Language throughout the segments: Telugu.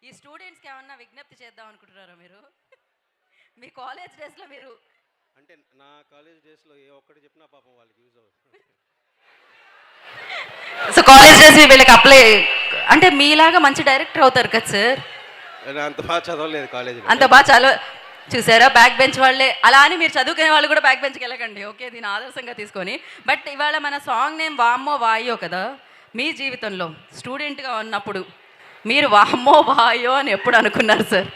ఈ స్టూడెంట్స్కి ఏమన్నా విజ్ఞప్తి చేద్దాం అనుకుంటున్నారా మీరు? మీ కాలేజ్ డేస్లో మీరు అంటే నా కాలేజ్ డేస్లో ఏ ఒక్కటి చెప్పినా పాపం వాళ్ళకి యూజ్ అవుతుంది. సో కాలేజ్ డేస్ వీళ్ళకి అప్లై అంటే మీలాగా మంచి డైరెక్టర్ అవుతారు కదా సార్. నేను అంత బాగా చదవలేదు కాలేజీలో. అంత బాగా చదవ చూసారా, బ్యాక్ బెంచ్ వాళ్ళే. అలా అని మీరు చదువుకునే వాళ్ళు కూడా బ్యాక్ బెంచ్కి వెళ్ళకండి, ఓకే, దీని ఆదర్శంగా తీసుకొని. బట్ ఇవాళ మన సాంగ్ నేమ్ వామ్మో వాయో కదా. మీ జీవితంలో స్టూడెంట్గా ఉన్నప్పుడు మీరు వామ్మో వాయో అని ఎప్పుడు అనుకున్నారు సార్?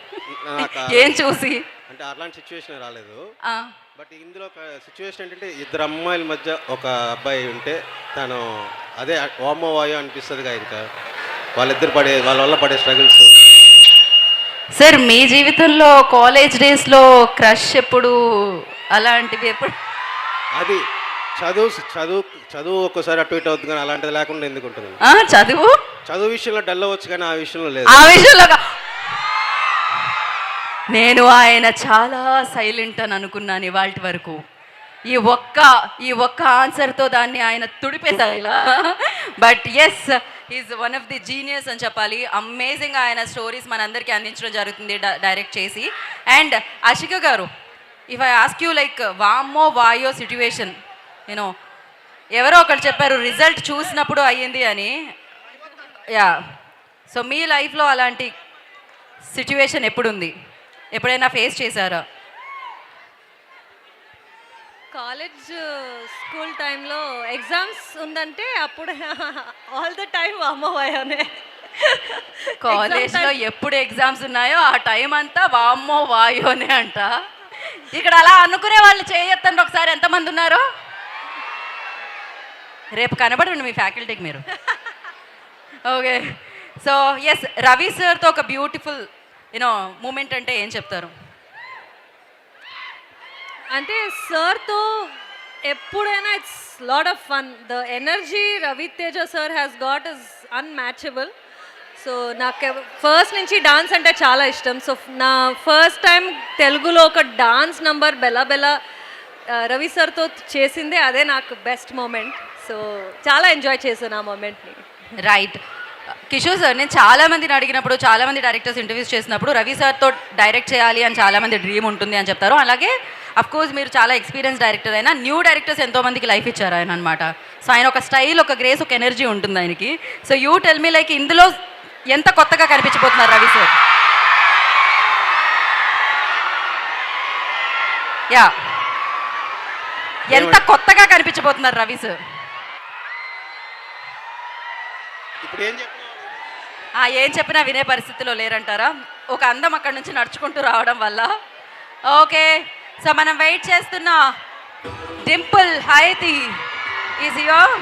ఏం చూసి? అంటే అలాంటి సిచ్యువేషన్ రాలేదు. ఆ, బట్ ఇందులో ఒక సిచ్యువేషన్ ఏంటంటే ఇద్దరు అమ్మాయిల మధ్య ఒక అబ్బాయి ఉంటే తను అదే వామ్మో వాయో అనిపిస్తుందిగా. ఇంకా వాళ్ళిద్దరు వాళ్ళ వల్ల పడే స్ట్రగుల్స్. సార్ మీ జీవితంలో కాలేజ్ డేస్లో క్రష్ ఎప్పుడు, అలాంటివి ఎప్పుడు? అది చదువు చదువు చదువు ఒక్కసారి అటు ఇటు అవుతుంది, కానీ అలాంటిది లేకుండా ఎందుకు ఉంటుంది? చదువు చదువు విషయంలో డల్ అవ్వచ్చు, కానీ ఆ విషయంలో లేదు. ఆ విషయంలో నేను ఆయన చాలా సైలెంట్ అని అనుకున్నాను ఇవాళ వరకు. ఈ ఒక్క ఆన్సర్తో దాన్ని ఆయన తుడిపేశారు ఇలా. But yes, is one of the genius అని చెప్పాలి. అమేజింగ్ ఆయన స్టోరీస్ మనందరికీ అందించడం జరుగుతుంది డైరెక్ట్ చేసి. అండ్ అషిక గారు, if I ask you like వామ్మో వాయో సిట్యువేషన్, యూనో ఎవరో ఒకరు చెప్పారు రిజల్ట్ చూసినప్పుడు అయ్యింది అని. యా, సో మీ లైఫ్లో అలాంటి సిట్యువేషన్ ఎప్పుడుంది, ఎప్పుడైనా ఫేస్ చేశారా? కాలేజ్ స్కూల్ టైంలో ఎగ్జామ్స్ ఉందంటే అప్పుడు ఆల్ ద టైమ్ వామ్మోవాయోనే. కాలేజ్లో ఎప్పుడు ఎగ్జామ్స్ ఉన్నాయో ఆ టైం అంతా వామ్మో వాయోనే అంట. ఇక్కడ అలా అనుకునే వాళ్ళు చేయొద్దండి ఒకసారి, ఎంతమంది ఉన్నారు? రేపు కనబడండి మీ ఫ్యాకల్టీకి మీరు. ఓకే, సో ఎస్, రవి సార్తో ఒక బ్యూటిఫుల్ మూమెంట్ అంటే ఏం చెప్తారు? అంటే సార్తో ఎప్పుడైనా it's lot of fun. The energy Raviteja sir has got is unmatchable. So నాకు ఫస్ట్ నుంచి డాన్స్ అంటే చాలా ఇష్టం. సో నా ఫస్ట్ టైం తెలుగులో ఒక డాన్స్ నంబర్ బెలా బెలా రవి సార్తో చేసిందే, అదే నాకు బెస్ట్ మూమెంట్. సో చాలా ఎంజాయ్ చేశాను ఆ మూమెంట్ని. రైట్ కిషోర్ సార్, నేను చాలామందిని అడిగినప్పుడు, చాలామంది డైరెక్టర్స్ ఇంటర్వ్యూస్ చేసినప్పుడు రవి సార్తో డైరెక్ట్ చేయాలి అని చాలామంది డ్రీమ్ ఉంటుంది అని చెప్తారు. అలాగే అఫ్కోర్స్ మీరు చాలా ఎక్స్పీరియన్స్ డైరెక్టర్ అయినా న్యూ డైరెక్టర్స్ ఎంతోమందికి లైఫ్ ఇచ్చారు ఆయన అనమాట. సో ఆయన ఒక స్టైల్, ఒక గ్రేస్, ఒక ఎనర్జీ ఉంటుంది ఆయనకి. So you tell me like ఇందులో ఎంత కొత్తగా కనిపించబోతున్నారు రవి సార్? యా, ఎంత కొత్తగా కనిపించబోతున్నారు రవి సార్? ఇప్పుడు ఏం చెప్పినా వినే పరిస్థితిలో లేరంటారా? ఒక అందం అక్కడి నుంచి నడుచుకుంటూ రావడం వల్ల. ఓకే, సో మనం వెయిట్ చేస్తున్న డింపుల్ హైతి ఈజ్ హియర్.